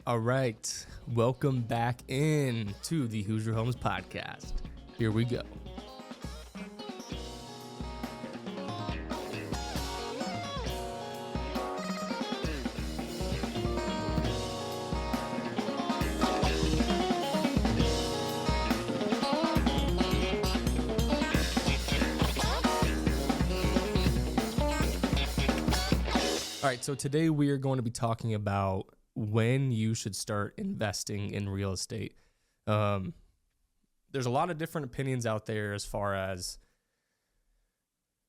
All right, welcome back in to the Hoosier Homes podcast. Here we go. All right, so today we are going to be talking about when you should start investing in real estate. There's a lot of different opinions out there as far as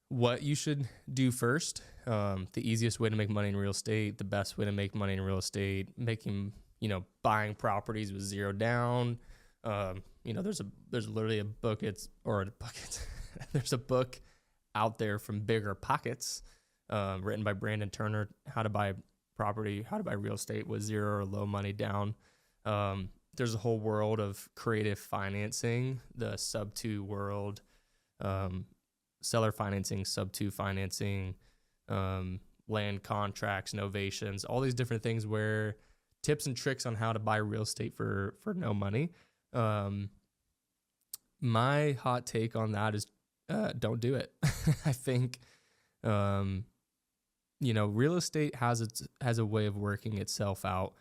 what you should do first. The easiest way to make money in real estate, the best way to make money in real estate, buying properties with zero down. There's literally a book. There's a book out there from Bigger Pockets, written by Brandon Turner, how to buy real estate with zero or low money down. There's a whole world of creative financing, the sub-2 world, seller financing, sub-2 financing, land contracts, novations, all these different things where tips and tricks on how to buy real estate for no money. My hot take on that is don't do it. I think real estate has a way of working itself out.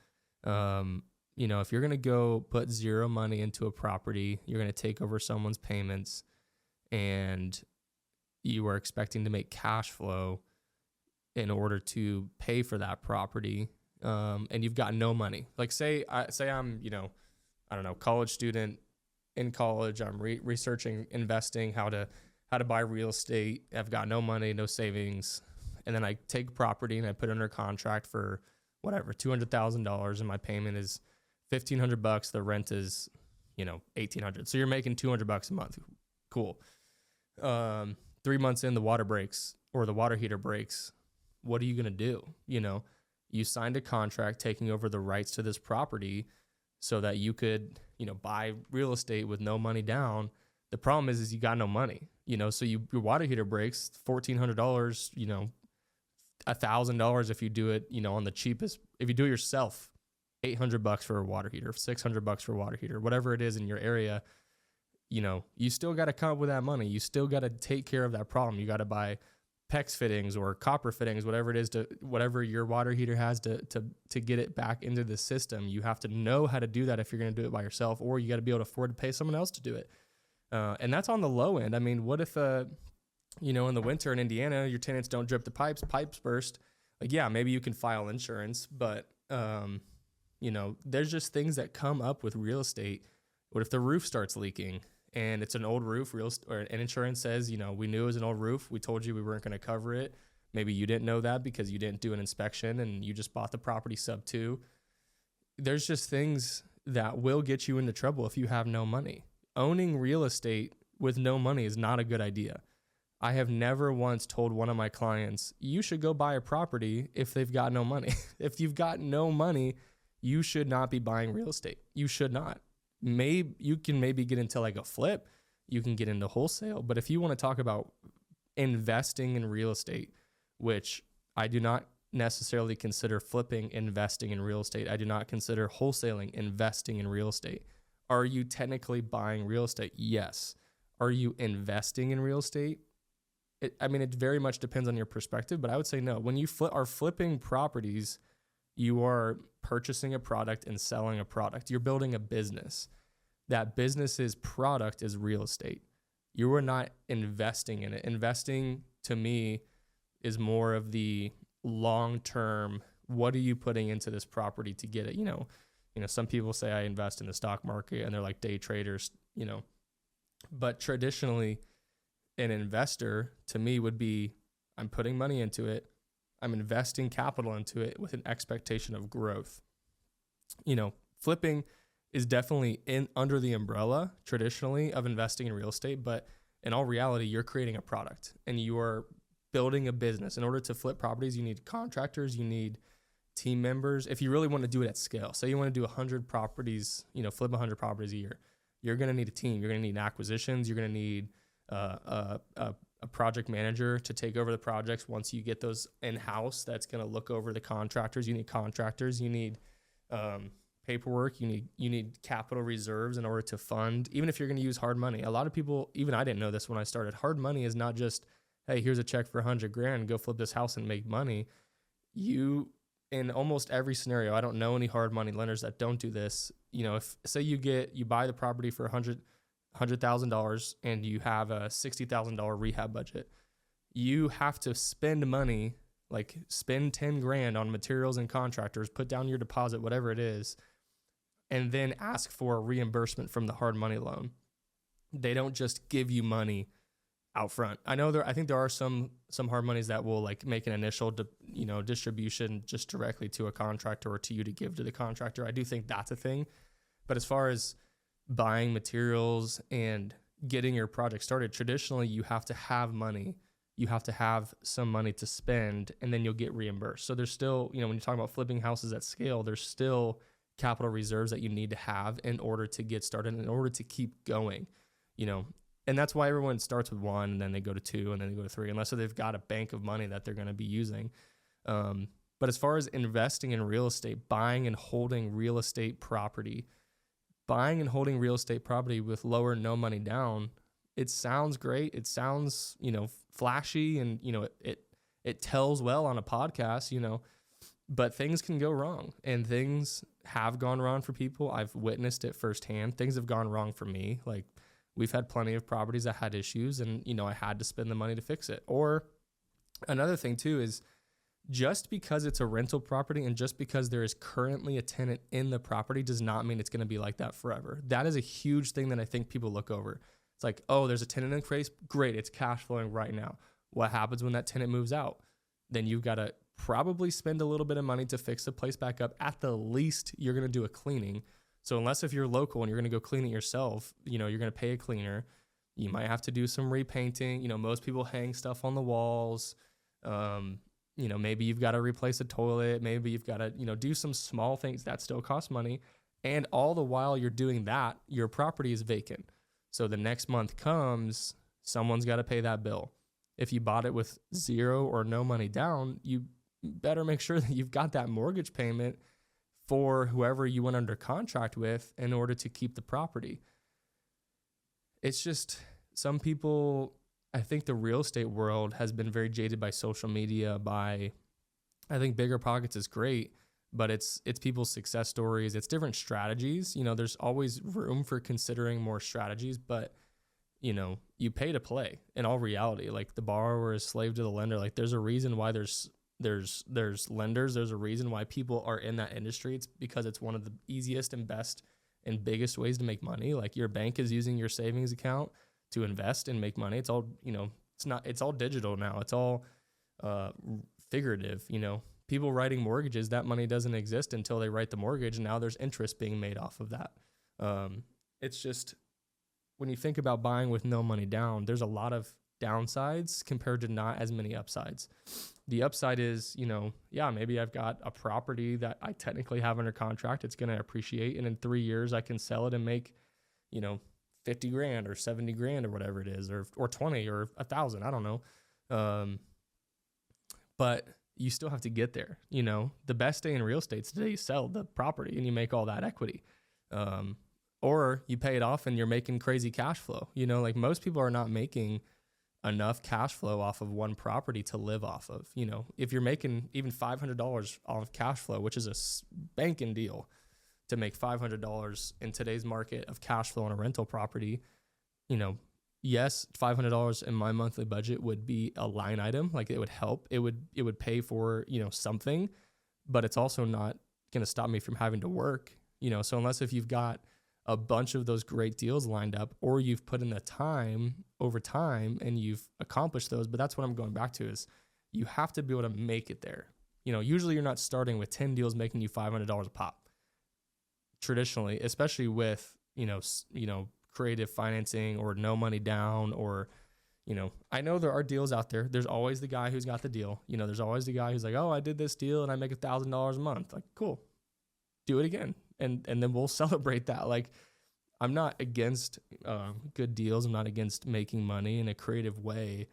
If you're going to go put zero money into a property, you're going to take over someone's payments and you are expecting to make cash flow in order to pay for that property. And you've got no money. Like say I'm, college student in college, I'm researching, investing, how to buy real estate. I've got no money, no savings. And then I take property and I put it under contract for whatever, $200,000, and my payment is $1,500. The rent is, $1,800. So you're making $200 a month. Cool. 3 months in, the water breaks or the water heater breaks. What are you gonna do? You signed a contract taking over the rights to this property so that you could, buy real estate with no money down. The problem is you got no money. So your water heater breaks, $1,400. $1,000 if you do it, on the cheapest. If you do it yourself, $800 for a water heater, $600 for a water heater, whatever it is in your area. You still got to come up with that money. You still got to take care of that problem. You got to buy PEX fittings or copper fittings, whatever it is, whatever your water heater has to get it back into the system. You have to know how to do that if you're going to do it by yourself, or you got to be able to afford to pay someone else to do it. And that's on the low end. I mean, what if in the winter in Indiana, your tenants don't drip the pipes burst. Like, yeah, maybe you can file insurance, but, there's just things that come up with real estate. What if the roof starts leaking and it's an old roof, and insurance says, we knew it was an old roof. We told you we weren't going to cover it. Maybe you didn't know that because you didn't do an inspection and you just bought the property sub-2. There's just things that will get you into trouble if you have no money. Owning real estate with no money is not a good idea. I have never once told one of my clients, you should go buy a property if they've got no money. If you've got no money, you should not be buying real estate. You should not. You can maybe get into like a flip. You can get into wholesale. But if you want to talk about investing in real estate, which I do not necessarily consider flipping investing in real estate. I do not consider wholesaling investing in real estate. Are you technically buying real estate? Yes. Are you investing in real estate? It very much depends on your perspective, but I would say no. When you are flipping properties, you are purchasing a product and selling a product. You're building a business. That business's product is real estate. You are not investing in it. Investing, to me, is more of the long-term, what are you putting into this property to get it? Some people say I invest in the stock market and they're like day traders, but traditionally, an investor to me would be, I'm putting money into it. I'm investing capital into it with an expectation of growth. Flipping is definitely under the umbrella traditionally of investing in real estate, but in all reality, you're creating a product and you are building a business. In order to flip properties, you need contractors, you need team members. If you really want to do it at scale, say you want to do 100 properties, flip 100 properties a year, you're going to need a team. You're going to need acquisitions. You're going to need a project manager to take over the projects. Once you get those in-house, that's going to look over the contractors. You need contractors. You need paperwork. You need capital reserves in order to fund, even if you're going to use hard money. A lot of people, even I didn't know this when I started, hard money is not just, hey, here's a check for $100,000, go flip this house and make money. You, in almost every scenario, I don't know any hard money lenders that don't do this. You know, if say you buy the property for $100,000 and you have a $60,000 rehab budget, you have to spend money, like spend 10 grand on materials and contractors, put down your deposit, whatever it is, and then ask for a reimbursement from the hard money loan. They don't just give you money out front. I think there are some hard monies that will like make an initial distribution just directly to a contractor or to you to give to the contractor. I do think that's a thing. But as far as buying materials and getting your project started, traditionally you have to have money. You have to have some money to spend, and then you'll get reimbursed. So there's still, when you're talking about flipping houses at scale, there's still capital reserves that you need to have in order to get started, in order to keep going, and that's why everyone starts with 1 and then they go to 2 and then they go to 3, unless they've got a bank of money that they're going to be using. But as far as investing in real estate, buying and holding real estate property with low or no money down, it sounds great. It sounds, flashy, and, it tells well on a podcast, but things can go wrong, and things have gone wrong for people. I've witnessed it firsthand. Things have gone wrong for me. Like, we've had plenty of properties that had issues, and, I had to spend the money to fix it. Or another thing too is, just because it's a rental property and just because there is currently a tenant in the property does not mean it's going to be like that forever. That is a huge thing that I think people look over. It's like, oh, there's a tenant in place. Great. It's cash flowing right now. What happens when that tenant moves out? Then you've got to probably spend a little bit of money to fix the place back up. At the least, you're going to do a cleaning. So unless if you're local and you're going to go clean it yourself, you're going to pay a cleaner. You might have to do some repainting. Most people hang stuff on the walls. Maybe you've got to replace a toilet. Maybe you've got to, do some small things that still cost money. And all the while you're doing that, your property is vacant. So the next month comes, someone's got to pay that bill. If you bought it with 0 or no money down, you better make sure that you've got that mortgage payment for whoever you went under contract with in order to keep the property. It's just, some people, I think the real estate world has been very jaded by social media, I think Bigger Pockets is great, but it's people's success stories. It's different strategies. There's always room for considering more strategies, but you pay to play in all reality. Like, the borrower is slave to the lender. Like, there's a reason why there's lenders. There's a reason why people are in that industry. It's because it's one of the easiest and best and biggest ways to make money. Like, your bank is using your savings account to invest and make money. It's all, it's all digital now. It's all figurative. People writing mortgages, that money doesn't exist until they write the mortgage, and now there's interest being made off of that. It's just, when you think about buying with no money down, there's a lot of downsides compared to not as many upsides. The upside is, maybe I've got a property that I technically have under contract. It's going to appreciate, and in 3 years I can sell it and make, $50,000 or $70,000 or whatever it is, or 20 or 1,000. I don't know. But you still have to get there. The best day in real estate is today you sell the property and you make all that equity. Or you pay it off and you're making crazy cash flow. Like, most people are not making enough cash flow off of one property to live off of. If you're making even $500 off of cash flow, which is a banking deal, to make $500 in today's market of cash flow on a rental property, yes, $500 in my monthly budget would be a line item. Like, it would help. It would pay for, something, but it's also not going to stop me from having to work, so unless if you've got a bunch of those great deals lined up, or you've put in the time over time and you've accomplished those. But that's what I'm going back to, is you have to be able to make it there. Usually you're not starting with 10 deals making you $500 a pop. Traditionally, especially with, creative financing or no money down, or, I know there are deals out there. There's always the guy who's got the deal. There's always the guy who's like, oh, I did this deal and I make $1,000 a month. Like, cool, do it again. And then we'll celebrate that. Like, I'm not against good deals. I'm not against making money in a creative way.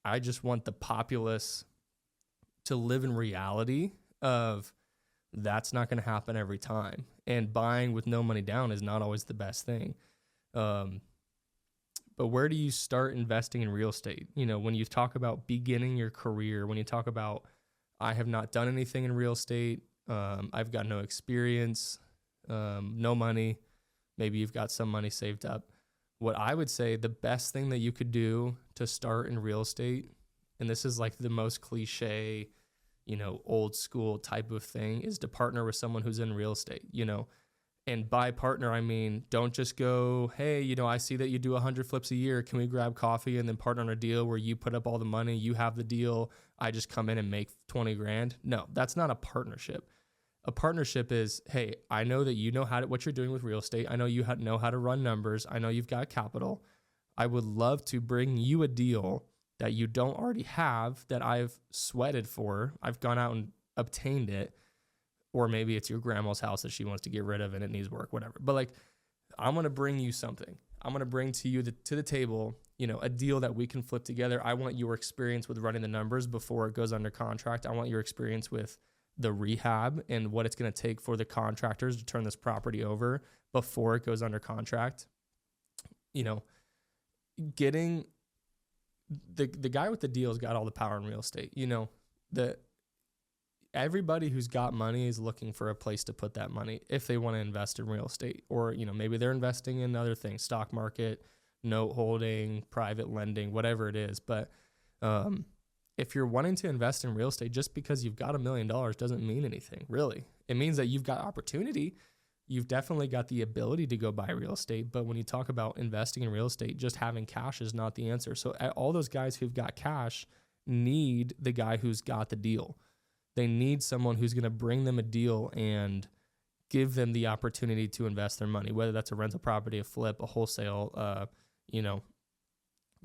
I just want the populace to live in reality of That's not going to happen every time. And buying with no money down is not always the best thing. But where do you start investing in real estate? You know, when you talk about beginning your career, when you talk about, I have not done anything in real estate, I've got no experience, no money, maybe you've got some money saved up. What I would say the best thing that you could do to start in real estate, and this is like the most cliche, you know, old school type of thing, is to partner with someone who's in real estate, you know. And by partner, I mean, don't just go, hey, you know, I see that you do 100 flips a year. Can we grab coffee and then partner on a deal where you put up all the money, you have the deal, I just come in and make 20 grand? No, that's not a partnership. A partnership is, hey, I know that you know what you're doing with real estate. I know you know how to run numbers. I know you've got capital. I would love to bring you a deal that you don't already have, that I've sweated for. I've gone out and obtained it. Or maybe it's your grandma's house that she wants to get rid of and it needs work, whatever. But like, I'm going to bring you something. I'm going to bring to you to the table, you know, a deal that we can flip together. I want your experience with running the numbers before it goes under contract. I want your experience with the rehab and what it's going to take for the contractors to turn this property over before it goes under contract. You know, getting the guy with the deal has got all the power in real estate. You know, everybody who's got money is looking for a place to put that money if they want to invest in real estate, or, you know, maybe they're investing in other things, stock market, note holding, private lending, whatever it is. But if you're wanting to invest in real estate, just because you've got $1 million doesn't mean anything, really. It means that you've got opportunity. You've definitely got the ability to go buy real estate. But when you talk about investing in real estate, just having cash is not the answer. So all those guys who've got cash need the guy who's got the deal. They need someone who's going to bring them a deal and give them the opportunity to invest their money, whether that's a rental property, a flip, a wholesale, you know,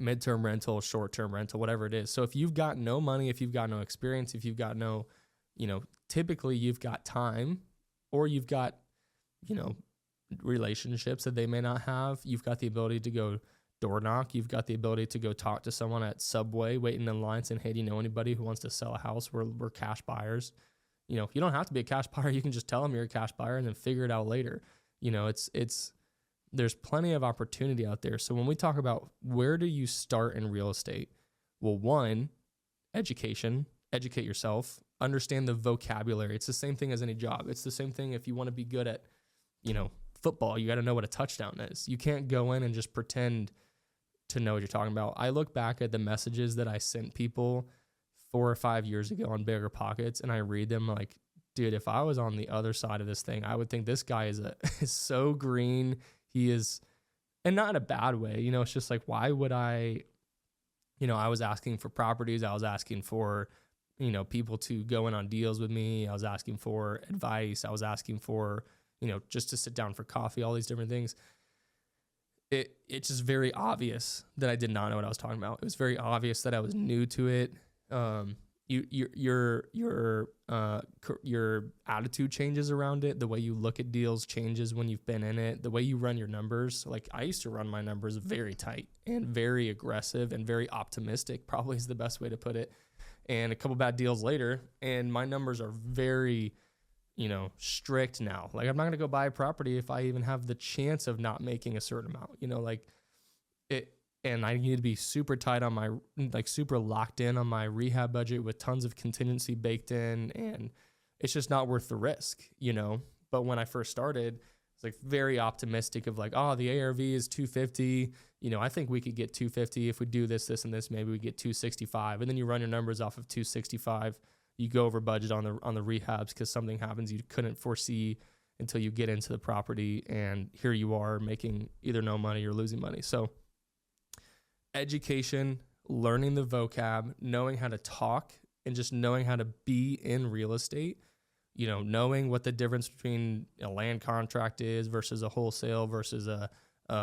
midterm rental, short-term rental, whatever it is. So if you've got no money, if you've got no experience, if you've got no, you know, typically you've got time, or you've got, you know, relationships that they may not have. You've got the ability to go door knock. You've got the ability to go talk to someone at Subway waiting in line saying, hey, do you know anybody who wants to sell a house? We're cash buyers. You know, you don't have to be a cash buyer. You can just tell them you're a cash buyer and then figure it out later. You know, there's plenty of opportunity out there. So when we talk about where do you start in real estate? Well, one, education, educate yourself, understand the vocabulary. It's the same thing as any job. It's the same thing if you want to be good at, you know, football, you got to know what a touchdown is. You can't go in and just pretend to know what you're talking about. I look back at the messages that I sent people 4 or 5 years ago on Bigger Pockets, and I read them like, dude, if I was on the other side of this thing, I would think this guy is so green. He is, and not in a bad way, you know, it's just like, why would I, you know, I was asking for properties. I was asking for, you know, people to go in on deals with me. I was asking for advice. I was asking for, you know, just to sit down for coffee, all these different things. It's just very obvious that I did not know what I was talking about. It was very obvious that I was new to it. Your attitude changes around it. The way you look at deals changes when you've been in it. The way you run your numbers, like I used to run my numbers very tight and very aggressive and very optimistic, probably is the best way to put it. And a couple bad deals later, and my numbers are very, you know, strict now. Like I'm not going to go buy a property if I even have the chance of not making a certain amount, you know, like it, and I need to be super tight on my, like super locked in on my rehab budget with tons of contingency baked in, and it's just not worth the risk, you know. But when I first started, it's like very optimistic of like, oh, the ARV is 250. You know, I think we could get 250 if we do this, this, and this. Maybe we get 265, and then you run your numbers off of 265. You go over budget on the rehabs because something happens you couldn't foresee until you get into the property, and here you are making either no money or losing money. So education, learning the vocab, knowing how to talk, and just knowing how to be in real estate, you know, knowing what the difference between a land contract is versus a wholesale versus a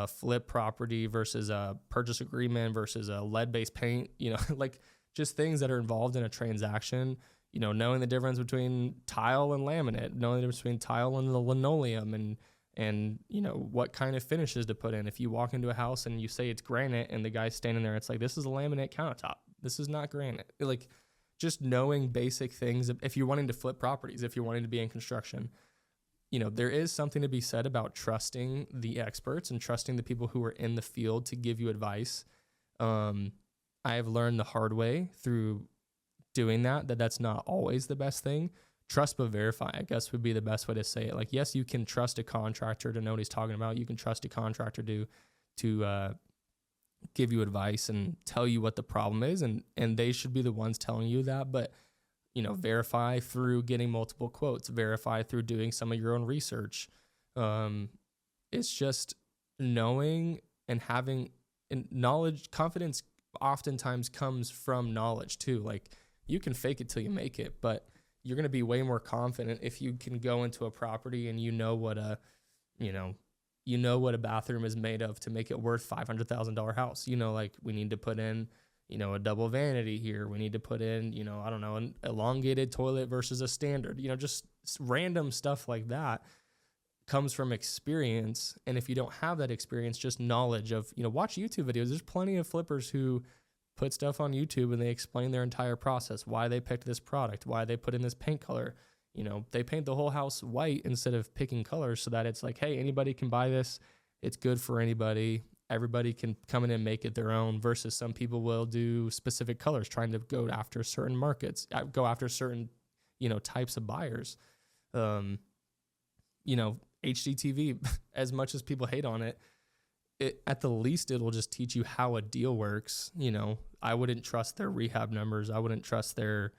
flip property versus a purchase agreement versus a lead-based paint, you know, like just things that are involved in a transaction. You know, knowing the difference between tile and laminate, knowing the difference between tile and the linoleum, and you know what kind of finishes to put in. If you walk into a house and you say it's granite and the guy's standing there, it's like, this is a laminate countertop. This is not granite. Like just knowing basic things. If you're wanting to flip properties, if you're wanting to be in construction, there is something to be said about trusting the experts and trusting the people who are in the field to give you advice. I have learned the hard way through doing that's not always the best thing. Trust but verify, I guess, would be the best way to say it. Like, yes, you can trust a contractor to know what he's talking about. You can trust a contractor to give you advice and tell you what the problem is, and they should be the ones telling you that. But verify through getting multiple quotes, verify through doing some of your own research. It's just knowing and having knowledge. Confidence oftentimes comes from knowledge too. Like, you can fake it till you make it, but you're going to be way more confident if you can go into a property and what a bathroom is made of to make it worth $500,000 house. Like, we need to put in, a double vanity here. We need to put in, I don't know, an elongated toilet versus a standard, just random stuff like that comes from experience. And if you don't have that experience, just knowledge of, watch YouTube videos. There's plenty of flippers who put stuff on YouTube and they explain their entire process, why they picked this product, why they put in this paint color. They paint the whole house white instead of picking colors so that it's like, hey, anybody can buy this. It's good for anybody. Everybody can come in and make it their own, versus some people will do specific colors, trying to go after certain markets, go after certain, types of buyers. HGTV, as much as people hate on it, at the least, it'll just teach you how a deal works. I wouldn't trust their rehab numbers. I wouldn't trust their,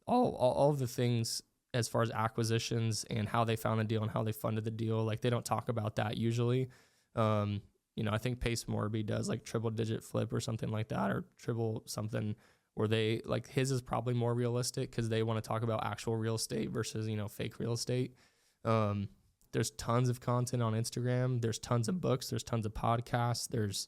all of the things as far as acquisitions and how they found the deal and how they funded the deal. Like, they don't talk about that usually. I think Pace Morby does like triple digit flip or something like that, or triple something, where they like, his is probably more realistic because they want to talk about actual real estate versus, fake real estate. There's tons of content on Instagram. There's tons of books. There's tons of podcasts.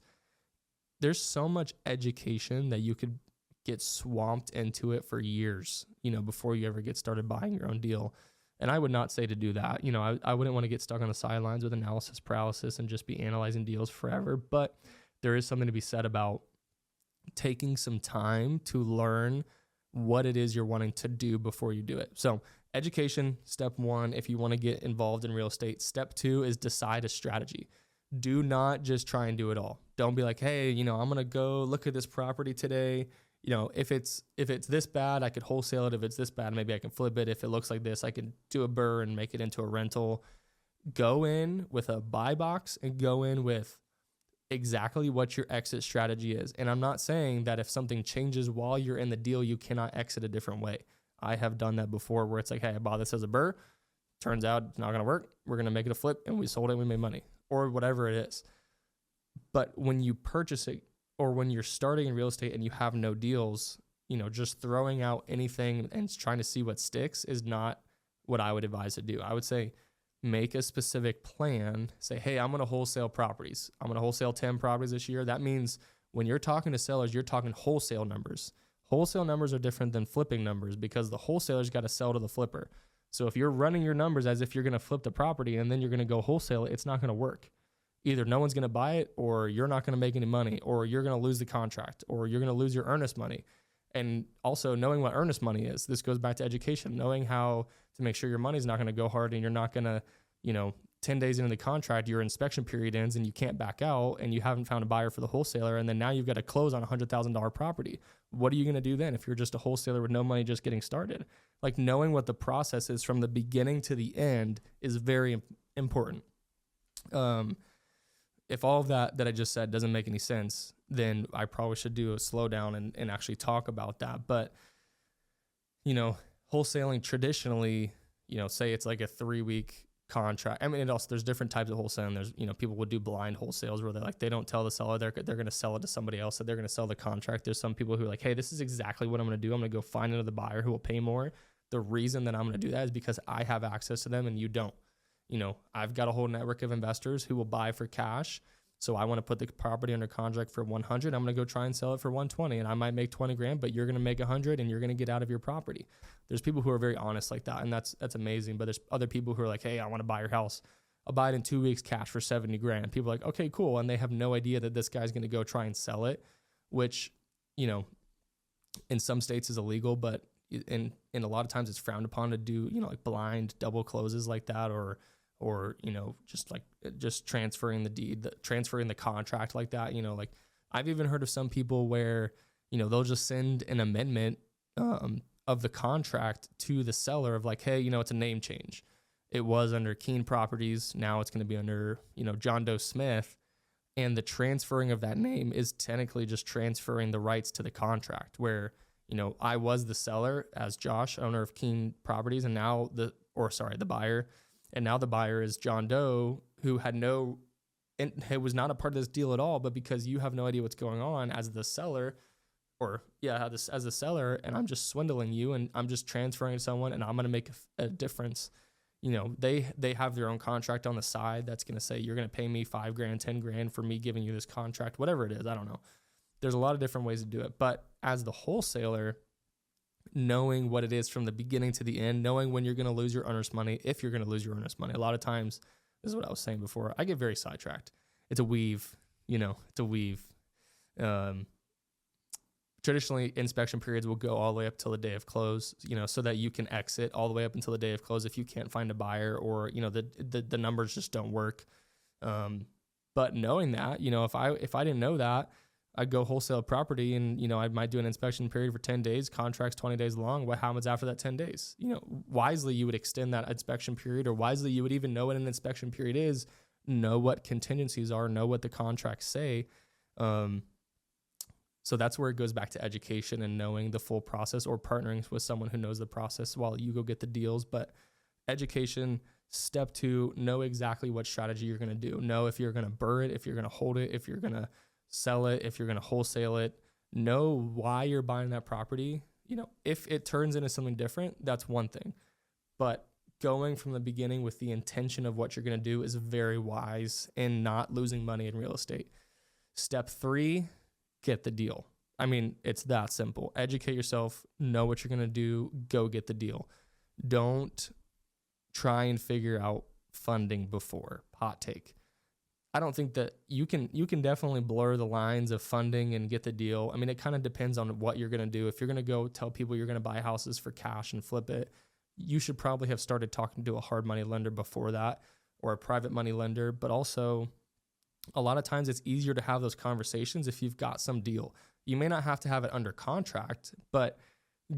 There's so much education that you could get swamped into it for years, before you ever get started buying your own deal. And I would not say to do that. I wouldn't want to get stuck on the sidelines with analysis paralysis and just be analyzing deals forever. But there is something to be said about taking some time to learn what it is you're wanting to do before you do it. So education, step one, if you want to get involved in real estate. Step two is decide a strategy. Do not just try and do it all. Don't be like, hey, I'm going to go look at this property today. If it's this bad, I could wholesale it. If it's this bad, maybe I can flip it. If it looks like this, I can do a BRRRR and make it into a rental. Go in with a buy box and go in with exactly what your exit strategy is. And I'm not saying that if something changes while you're in the deal, you cannot exit a different way. I have done that before, where it's like, hey, I bought this as a BRRRR. Turns out it's not going to work. We're going to make it a flip, and we sold it and we made money, or whatever it is. But when you purchase it, or when you're starting in real estate and you have no deals, just throwing out anything and trying to see what sticks is not what I would advise to do. I would say make a specific plan. Say, hey, I'm going to wholesale properties. I'm going to wholesale 10 properties this year. That means when you're talking to sellers, you're talking wholesale numbers. Wholesale numbers are different than flipping numbers because the wholesaler's got to sell to the flipper. So if you're running your numbers as if you're going to flip the property and then you're going to go wholesale, it's not going to work. Either no one's going to buy it, or you're not going to make any money, or you're going to lose the contract, or you're going to lose your earnest money. And also knowing what earnest money is. This goes back to education, knowing how to make sure your money's not going to go hard and you're not going to, 10 days into the contract, your inspection period ends and you can't back out and you haven't found a buyer for the wholesaler. And then now you've got to close on a $100,000 property. What are you going to do then if you're just a wholesaler with no money just getting started? Like, knowing what the process is from the beginning to the end is very important. If all of that I just said doesn't make any sense, then I probably should do a slowdown and actually talk about that. But, wholesaling traditionally, say it's like a 3-week contract. I mean, it also, there's different types of wholesaling. There's, people would do blind wholesales where they don't tell the seller they're going to sell it to somebody else, that they're going to sell the contract. There's some people who are like, hey, this is exactly what I'm going to do. I'm going to go find another buyer who will pay more. The reason that I'm going to do that is because I have access to them and you don't. I've got a whole network of investors who will buy for cash. So I want to put the property under contract for 100. I'm going to go try and sell it for 120, and I might make 20 grand, but you're going to make 100 and you're going to get out of your property. There's people who are very honest like that, and that's amazing. But there's other people who are like, hey, I want to buy your house. I'll buy it in 2 weeks cash for 70 grand. People are like, okay, cool. And they have no idea that this guy's going to go try and sell it, which, in some states is illegal, but in a lot of times it's frowned upon to do, like blind double closes like that, or just transferring the deed, transferring the contract like that. Like I've even heard of some people where, they'll just send an amendment of the contract to the seller of like, hey, it's a name change. It was under Keene Properties. Now it's going to be under, John Doe Smith. And the transferring of that name is technically just transferring the rights to the contract where, I was the seller as Josh, owner of Keene Properties, and now the buyer. And now the buyer is John Doe, who it was not a part of this deal at all, but because you have no idea what's going on as the seller, as a seller, and I'm just swindling you and I'm just transferring to someone and I'm going to make a difference. They have their own contract on the side that's going to say, you're going to pay me $5,000, $10,000 for me giving you this contract, whatever it is. I don't know. There's a lot of different ways to do it. But as the wholesaler, knowing what it is from the beginning to the end, knowing when you're going to lose your earnest money, if you're going to lose your earnest money. A lot of times, this is what I was saying before, I get very sidetracked. It's a weave, it's a weave. Traditionally, inspection periods will go all the way up till the day of close, so that you can exit all the way up until the day of close if you can't find a buyer or, the numbers just don't work. But knowing that, if I didn't know that, I'd go wholesale property and, I might do an inspection period for 10 days, contracts 20 days long. What happens after that 10 days? Wisely, you would extend that inspection period, or wisely, you would even know what an inspection period is, know what contingencies are, know what the contracts say. So that's where it goes back to education and knowing the full process, or partnering with someone who knows the process while you go get the deals. But education, step 2, know exactly what strategy you're going to do. Know if you're going to burr it, if you're going to hold it, if you're going to sell it, if you're going to wholesale it. Know why you're buying that property. If it turns into something different, that's one thing. But going from the beginning with the intention of what you're going to do is very wise and not losing money in real estate. Step 3, get the deal. I mean, it's that simple. Educate yourself, know what you're going to do, go get the deal. Don't try and figure out funding before. Hot take. I don't think that you can definitely blur the lines of funding and get the deal. I mean, it kind of depends on what you're going to do. If you're going to go tell people you're going to buy houses for cash and flip it, you should probably have started talking to a hard money lender before that, or a private money lender. But also, a lot of times it's easier to have those conversations if you've got some deal. You may not have to have it under contract, but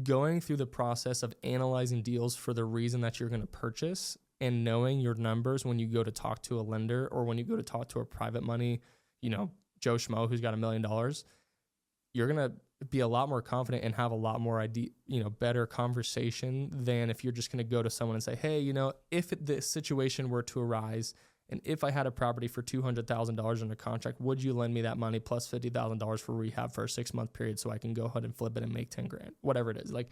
going through the process of analyzing deals for the reason that you're going to purchase and knowing your numbers when you go to talk to a lender or when you go to talk to a private money, Joe Schmo who's got $1 million, you're going to be a lot more confident and have a lot more better conversation than if you're just going to go to someone and say, hey, if this situation were to arise, and if I had a property for $200,000 under contract, would you lend me that money plus $50,000 for rehab for a 6-month period so I can go ahead and flip it and make $10,000, whatever it is. Like,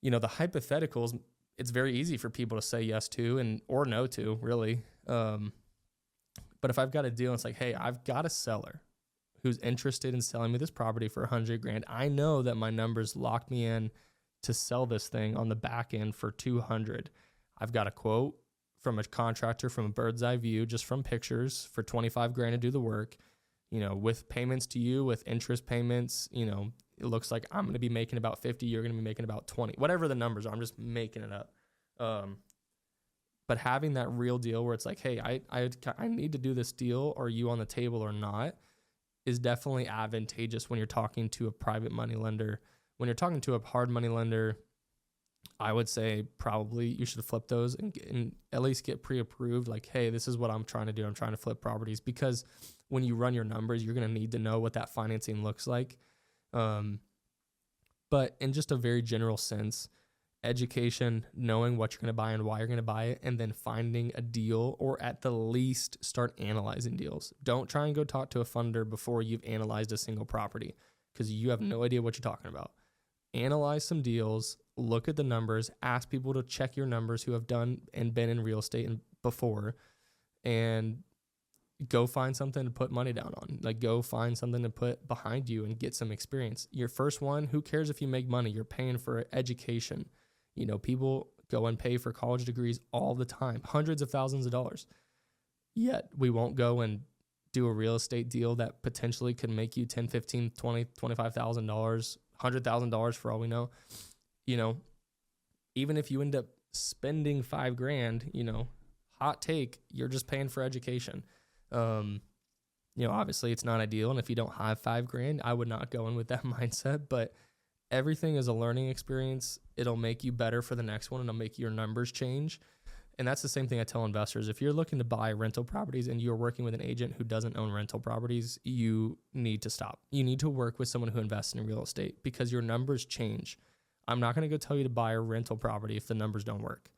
the hypotheticals, it's very easy for people to say yes to or no to, really. But if I've got a deal and it's like, hey, I've got a seller who's interested in selling me this property for $100,000. I know that my numbers locked me in to sell this thing on the back end for $200,000. I've got a quote from a contractor from a bird's eye view, just from pictures, for $25,000 to do the work, with payments to you, with interest payments. It looks like I'm going to be making about 50, you're going to be making about 20, whatever the numbers are. I'm just making it up. But having that real deal where it's like, hey, I need to do this deal. Are you on the table or not? Is definitely advantageous when you're talking to a private money lender. When you're talking to a hard money lender, I would say probably you should flip those and at least get pre-approved. Like, hey, this is what I'm trying to do. I'm trying to flip properties, because when you run your numbers, you're going to need to know what that financing looks like. But in just a very general sense, education, knowing what you're going to buy and why you're going to buy it, and then finding a deal, or at the least start analyzing deals. Don't try and go talk to a funder before you've analyzed a single property, because you have no idea what you're talking about. Analyze some deals, look at the numbers, ask people to check your numbers who have done and been in real estate before, and go find something to put money down on. Like, go find something to put behind you and get some experience. Your first one, who cares if you make money? You're paying for education. People go and pay for college degrees all the time, hundreds of thousands of dollars. Yet we won't go and do a real estate deal that potentially could make you $10,000, $15,000, $20,000, $25,000 $100,000 for all we know. Even if you end up spending $5,000, hot take, you're just paying for education. Obviously it's not ideal. And if you don't have $5,000, I would not go in with that mindset, but everything is a learning experience. It'll make you better for the next one, and it'll make your numbers change. And that's the same thing I tell investors. If you're looking to buy rental properties and you're working with an agent who doesn't own rental properties, you need to stop. You need to work with someone who invests in real estate, because your numbers change. I'm not going to go tell you to buy a rental property if the numbers don't work.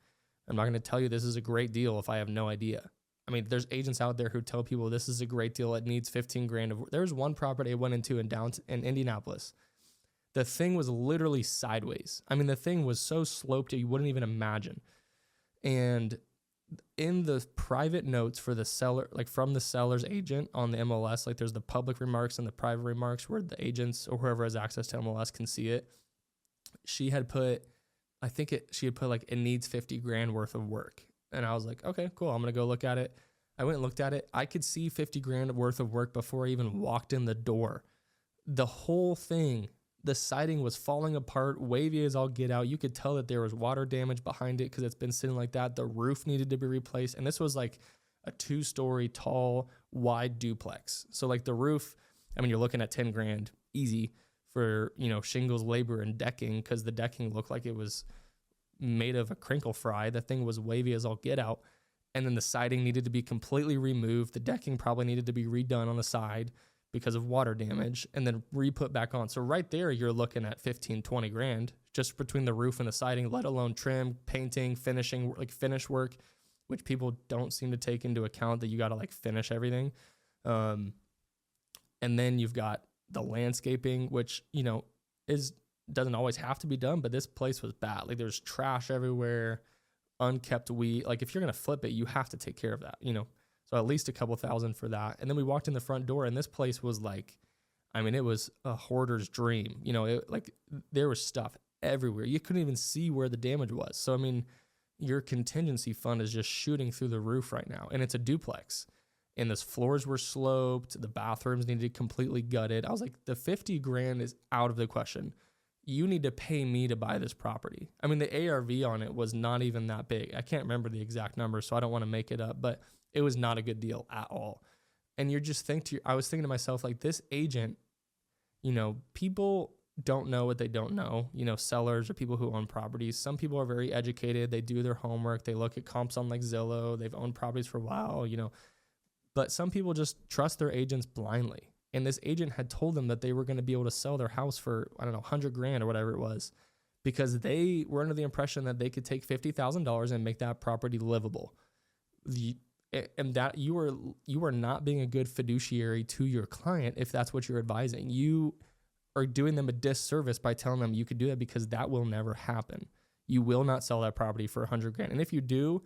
I'm not going to tell you this is a great deal if I have no idea. I mean, there's agents out there who tell people this is a great deal. It needs $15,000. There's one property I went into in Indianapolis. The thing was literally sideways. I mean, the thing was so sloped you wouldn't even imagine. And in the private notes for the seller, like from the seller's agent on the MLS, like there's the public remarks and the private remarks where the agents or whoever has access to MLS can see it. She had put like it needs $50,000 worth of work. And I was like, okay, cool. I'm going to go look at it. I went and looked at it. I could see $50,000 worth of work before I even walked in the door. The whole thing, the siding was falling apart, wavy as all get out. You could tell that there was water damage behind it because it's been sitting like that. The roof needed to be replaced. And this was like a 2-story tall, wide duplex. So like the roof, I mean, you're looking at $10,000 easy for, shingles, labor, and decking, because the decking looked like it was made of a crinkle fry. The thing was wavy as all get out. And then the siding needed to be completely removed. The decking probably needed to be redone on the side because of water damage, and then re-put back on. So right there, you're looking at $15,000-$20,000 just between the roof and the siding, let alone trim, painting, finishing, like finish work, which people don't seem to take into account, that you got to like finish everything. And then you've got the landscaping, which, doesn't always have to be done, but this place was bad. Like there's trash everywhere, unkept weed. Like if you're going to flip it, you have to take care of that, So at least a couple $1,000 for that. And then we walked in the front door, and this place was like, I mean, it was a hoarder's dream. There was stuff everywhere. You couldn't even see where the damage was. So, I mean, your contingency fund is just shooting through the roof right now. And it's a duplex. And the floors were sloped. The bathrooms needed completely gutted. I was like, the $50,000 is out of the question. You need to pay me to buy this property. I mean, the ARV on it was not even that big. I can't remember the exact number, so I don't want to make it up, but it was not a good deal at all. And you're just I was thinking to myself, like, this agent, people don't know what they don't know, sellers or people who own properties. Some people are very educated. They do their homework. They look at comps on like Zillow. They've owned properties for a while, but some people just trust their agents blindly. And this agent had told them that they were going to be able to sell their house for, I don't know, $100,000 or whatever it was, because they were under the impression that they could take $50,000 and make that property livable. And that you are not being a good fiduciary to your client if that's what you're advising. You are doing them a disservice by telling them you could do that, because that will never happen. You will not sell that property for $100,000. And if you do,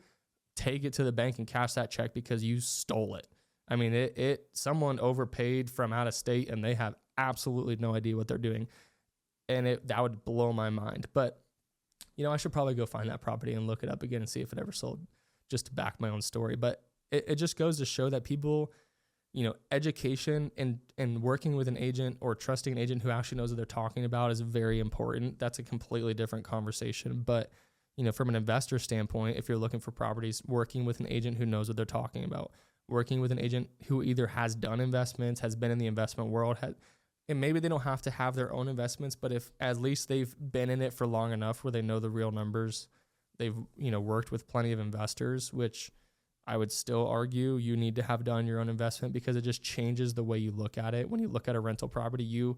take it to the bank and cash that check, because you stole it. I mean, someone overpaid from out of state, and they have absolutely no idea what they're doing. And that would blow my mind. But, I should probably go find that property and look it up again and see if it ever sold, just to back my own story. But it just goes to show that people, education and working with an agent or trusting an agent who actually knows what they're talking about is very important. That's a completely different conversation. But, from an investor standpoint, if you're looking for properties, working with an agent who knows what they're talking about, working with an agent who either has done investments, has been in the investment world, and maybe they don't have to have their own investments, but if at least they've been in it for long enough where they know the real numbers, they've, worked with plenty of investors, which I would still argue you need to have done your own investment, because it just changes the way you look at it. When you look at a rental property,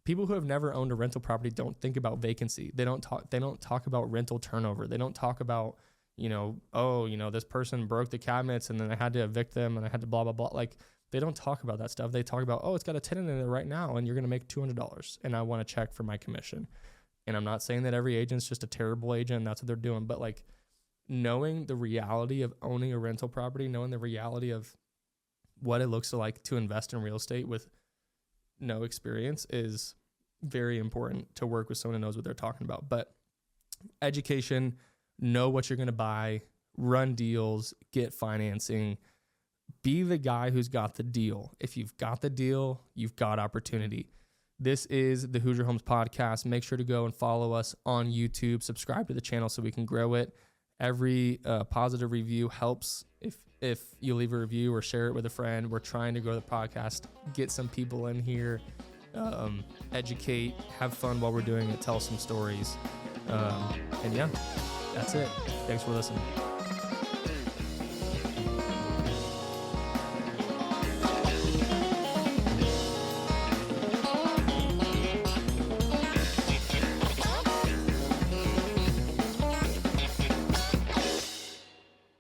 people who have never owned a rental property don't think about vacancy. They don't talk about rental turnover. They don't talk about, this person broke the cabinets and then I had to evict them and I had to blah, blah, blah. Like, they don't talk about that stuff. They talk about, it's got a tenant in it right now and you're going to make $200 and I want to check for my commission. And I'm not saying that every agent's just a terrible agent and that's what they're doing, but like, knowing the reality of owning a rental property, knowing the reality of what it looks like to invest in real estate with no experience is very important to work with someone who knows what they're talking about. But education, know what you're going to buy, run deals, get financing, be the guy who's got the deal. If you've got the deal, you've got opportunity. This is the Hoosier Homes Podcast. Make sure to go and follow us on YouTube. Subscribe to the channel so we can grow it. Every positive review helps. If you leave a review or share it with a friend, we're trying to grow the podcast, get some people in here, educate, have fun while we're doing it, tell some stories. And yeah, that's it. Thanks for listening.